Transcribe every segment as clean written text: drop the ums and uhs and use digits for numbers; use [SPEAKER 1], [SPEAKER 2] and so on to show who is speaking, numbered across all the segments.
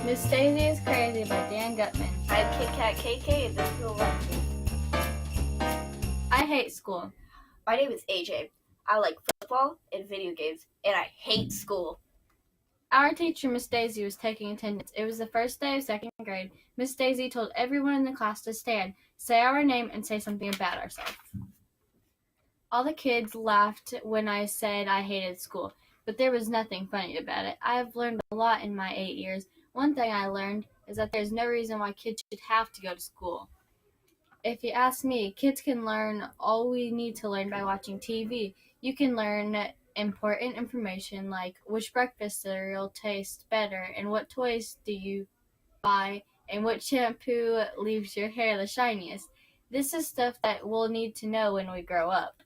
[SPEAKER 1] Miss Daisy is Crazy by Dan Gutman.
[SPEAKER 2] I'm Kit Kat KK and this is Alexis.
[SPEAKER 1] I hate school.
[SPEAKER 2] My name is AJ. I like football and video games, and I hate school.
[SPEAKER 1] Our teacher, Miss Daisy, was taking attendance. It was the first day of second grade. Miss Daisy told everyone in the class to stand, say our name, and say something about ourselves. All the kids laughed when I said I hated school, but there was nothing funny about it. I have learned a lot in my 8 years. One thing I learned is that there's no reason why kids should have to go to school. If you ask me, kids can learn all we need to learn by watching TV. You can learn important information like which breakfast cereal tastes better and what toys do you buy and what shampoo leaves your hair the shiniest. This is stuff that we'll need to know when we grow up.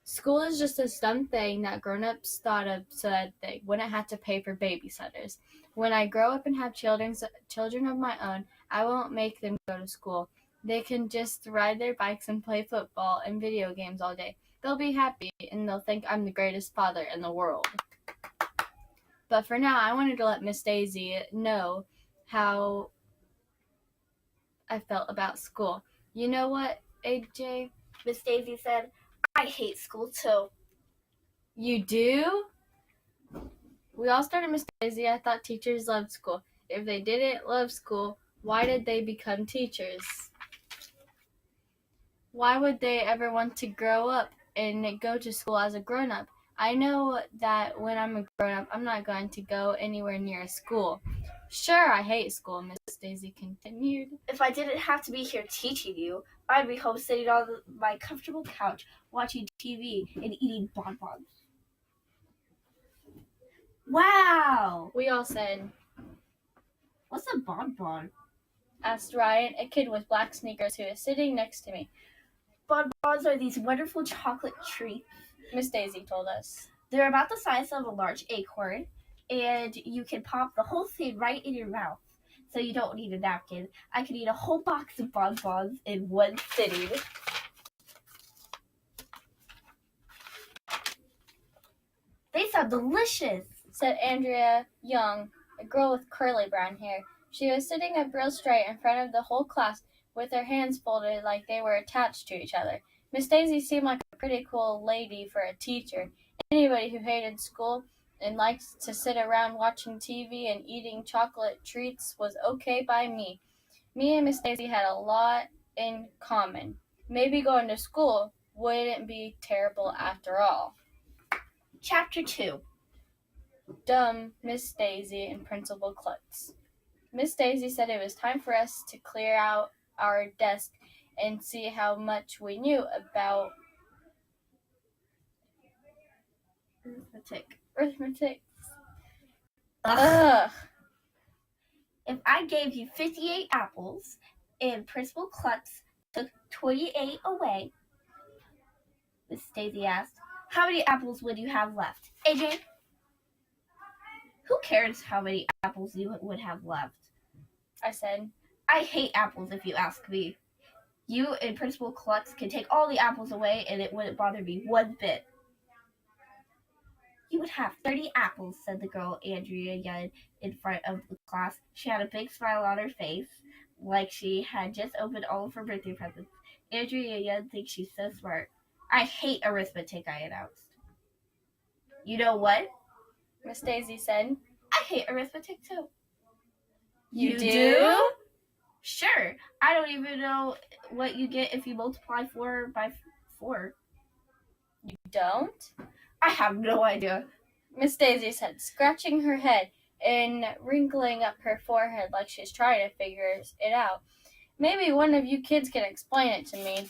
[SPEAKER 1] School is just a dumb thing that grown-ups thought of so that they wouldn't have to pay for babysitters. When I grow up and have children of my own, I won't make them go to school. They can just ride their bikes and play football and video games all day. They'll be happy and they'll think I'm the greatest father in the world. But for now, I wanted to let Miss Daisy know how I felt about school. You know what, AJ?
[SPEAKER 2] Miss Daisy said, I hate school too.
[SPEAKER 1] You do? We all started Miss Daisy. I thought teachers loved school. If they didn't love school, why did they become teachers? Why would they ever want to grow up and go to school as a grown-up? I know that when I'm a grown-up, I'm not going to go anywhere near a school. Sure, I hate school, Miss Daisy continued.
[SPEAKER 2] If I didn't have to be here teaching you, I'd be home sitting on my comfortable couch, watching TV and eating bonbons. Wow!
[SPEAKER 1] We all said,
[SPEAKER 2] What's a bonbon?
[SPEAKER 1] Asked Ryan, a kid with black sneakers who was sitting next to me.
[SPEAKER 2] Bonbons are these wonderful chocolate treats.
[SPEAKER 1] Miss Daisy told us.
[SPEAKER 2] They're about the size of a large acorn, and you can pop the whole thing right in your mouth, so you don't need a napkin. I could eat a whole box of bonbons in one sitting. They sound delicious,
[SPEAKER 1] said Andrea Young, a girl with curly brown hair. She was sitting up real straight in front of the whole class with her hands folded like they were attached to each other. Miss Daisy seemed like a pretty cool lady for a teacher. Anybody who hated school and liked to sit around watching TV and eating chocolate treats was okay by me. Me and Miss Daisy had a lot in common. Maybe going to school wouldn't be terrible after all.
[SPEAKER 2] Chapter 2.
[SPEAKER 1] Dumb Miss Daisy and Principal Klutz. Miss Daisy said it was time for us to clear out our desk and see how much we knew about arithmetic. Ugh.
[SPEAKER 2] If I gave you 58 apples and Principal Klutz took 28 away, Miss Daisy asked, how many apples would you have left? AJ? Who cares how many apples you would have left?
[SPEAKER 1] I said.
[SPEAKER 2] I hate apples if you ask me. You and Principal Klutz can take all the apples away and it wouldn't bother me one bit. You would have 30 apples, said the girl Andrea Young in front of the class. She had a big smile on her face, like she had just opened all of her birthday presents. Andrea Young thinks she's so smart. I hate arithmetic, I announced. You know what?
[SPEAKER 1] Miss Daisy said.
[SPEAKER 2] I hate arithmetic too.
[SPEAKER 1] You do?
[SPEAKER 2] Sure. I don't even know what you get if you multiply 4 by 4.
[SPEAKER 1] You don't?
[SPEAKER 2] I have no idea.
[SPEAKER 1] Miss Daisy said, scratching her head and wrinkling up her forehead like she's trying to figure it out. Maybe one of you kids can explain it to me.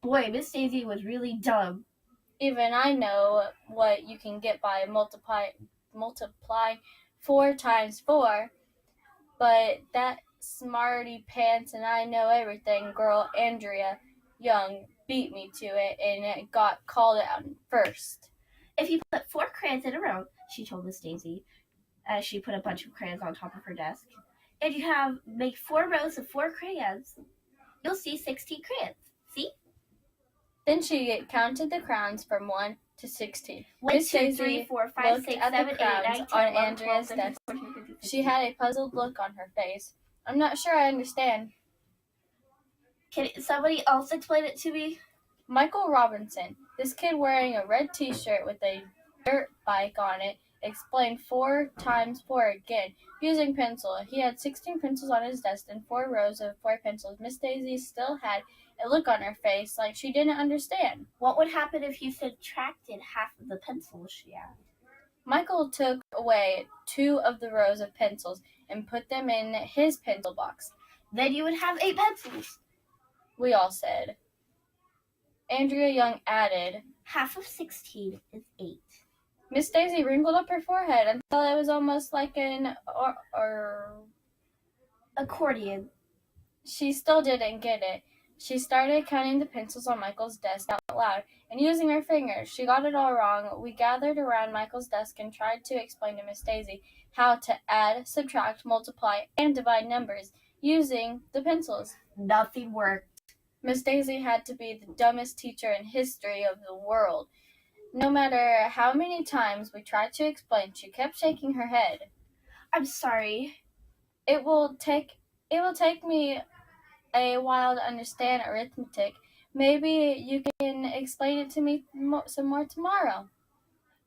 [SPEAKER 2] Boy, Miss Daisy was really dumb.
[SPEAKER 1] Even I know what you can get by multiply 4 times 4, but that smarty pants and I know everything girl Andrea Young beat me to it and got called out first.
[SPEAKER 2] If you put 4 crayons in a row, she told Miss Daisy, as she put a bunch of crayons on top of her desk, and you make 4 rows of 4 crayons, you'll see 16 crayons. See?
[SPEAKER 1] Then she counted the crowns from 1 to 16.
[SPEAKER 2] 1,
[SPEAKER 1] Miss
[SPEAKER 2] 2,
[SPEAKER 1] Daisy
[SPEAKER 2] 3, 4, 5,
[SPEAKER 1] looked
[SPEAKER 2] 6,
[SPEAKER 1] at
[SPEAKER 2] 7,
[SPEAKER 1] the
[SPEAKER 2] 8,
[SPEAKER 1] crowns
[SPEAKER 2] 9, 10,
[SPEAKER 1] on
[SPEAKER 2] 11, 12,
[SPEAKER 1] Andrea's
[SPEAKER 2] 13,
[SPEAKER 1] desk.
[SPEAKER 2] 14, 15, 16.
[SPEAKER 1] She had a puzzled look on her face. I'm not sure I understand.
[SPEAKER 2] Can somebody else explain it to me?
[SPEAKER 1] Michael Robinson, this kid wearing a red t-shirt with a dirt bike on it, explained 4 times 4 again, using pencil. He had 16 pencils on his desk and 4 rows of 4 pencils. Miss Daisy still had a look on her face like she didn't understand.
[SPEAKER 2] What would happen if you subtracted half of the pencils, she asked.
[SPEAKER 1] Michael took away 2 of the rows of pencils and put them in his pencil box.
[SPEAKER 2] Then you would have 8 pencils.
[SPEAKER 1] We all said. Andrea Young added,
[SPEAKER 2] Half of 16 is 8.
[SPEAKER 1] Miss Daisy wrinkled up her forehead until it was almost like an
[SPEAKER 2] accordion.
[SPEAKER 1] She still didn't get it. She started counting the pencils on Michael's desk out loud and using her fingers. She got it all wrong. We gathered around Michael's desk and tried to explain to Miss Daisy how to add, subtract, multiply, and divide numbers using the pencils.
[SPEAKER 2] Nothing worked.
[SPEAKER 1] Miss Daisy had to be the dumbest teacher in history of the world. No matter how many times we tried to explain, she kept shaking her head.
[SPEAKER 2] I'm sorry.
[SPEAKER 1] It will take me a while to understand arithmetic. Maybe you can explain it to me some more tomorrow.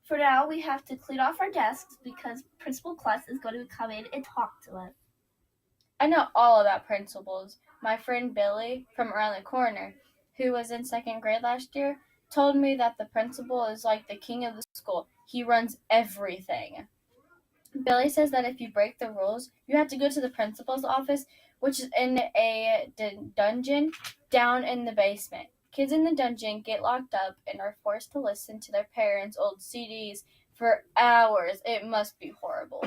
[SPEAKER 2] For now, we have to clean off our desks because Principal Klutz is going to come in and talk to us.
[SPEAKER 1] I know all about principals. My friend Billy, from around the corner, who was in 2nd grade last year, told me that the principal is like the king of the school. He runs everything. Billy says that if you break the rules, you have to go to the principal's office, which is in a dungeon down in the basement. Kids in the dungeon get locked up and are forced to listen to their parents' old CDs for hours. It must be horrible.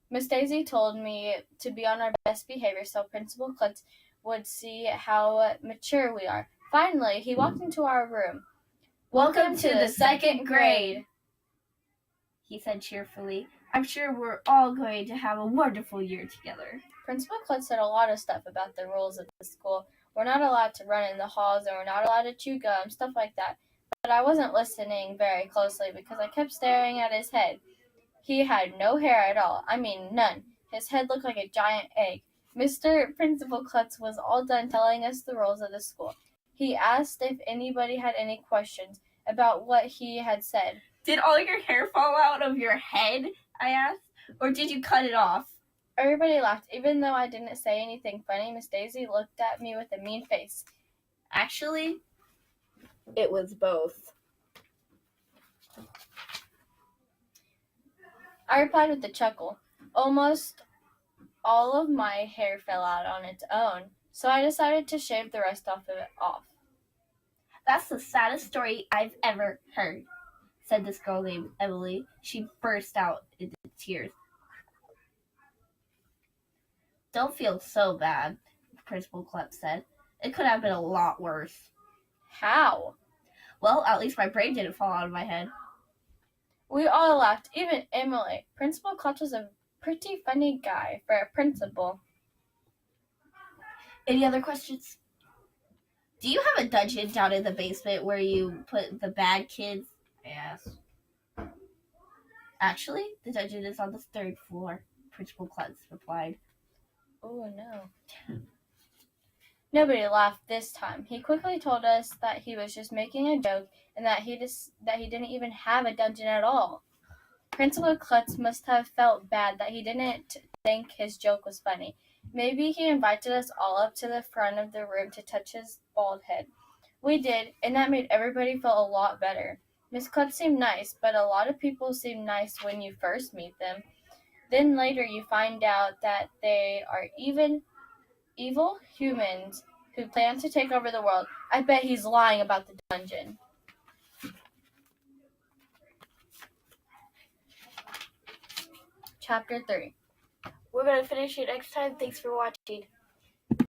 [SPEAKER 1] Miss Daisy told me to be on our best behavior so Principal Klutz would see how mature we are. Finally, he walked into our room.
[SPEAKER 2] Welcome to the 2nd grade, he said cheerfully. I'm sure we're all going to have a wonderful year together.
[SPEAKER 1] Principal Klutz said a lot of stuff about the rules of the school. We're not allowed to run in the halls and we're not allowed to chew gum, stuff like that. But I wasn't listening very closely because I kept staring at his head. He had no hair at all. I mean, none. His head looked like a giant egg. Mr. Principal Klutz was all done telling us the rules of the school. He asked if anybody had any questions about what he had said.
[SPEAKER 2] Did all your hair fall out of your head? I asked. Or did you cut it off?
[SPEAKER 1] Everybody laughed. Even though I didn't say anything funny, Miss Daisy looked at me with a mean face.
[SPEAKER 2] Actually, it was both.
[SPEAKER 1] I replied with a chuckle. Almost all of my hair fell out on its own, so I decided to shave the rest of it off.
[SPEAKER 2] That's the saddest story I've ever heard, said this girl named Emily. She burst out into tears. Don't feel so bad, Principal Klutz said. It could have been a lot worse.
[SPEAKER 1] How?
[SPEAKER 2] Well, at least my brain didn't fall out of my head.
[SPEAKER 1] We all laughed, even Emily. Principal Klutz was a pretty funny guy for a principal.
[SPEAKER 2] Any other questions? Do you have a dungeon down in the basement where you put the bad kids? I asked. Actually, the dungeon is on the 3rd floor, Principal Klutz replied.
[SPEAKER 1] Oh, no. Nobody laughed this time. He quickly told us that he was just making a joke and that he didn't even have a dungeon at all. Principal Klutz must have felt bad that he didn't think his joke was funny. Maybe he invited us all up to the front of the room to touch his bald head. We did, and that made everybody feel a lot better. Miss Klutz seemed nice, but a lot of people seem nice when you first meet them. Then later you find out that they are evil humans who plan to take over the world. I bet he's lying about the dungeon. Chapter 3.
[SPEAKER 2] We're going to finish it next time. Thanks for watching.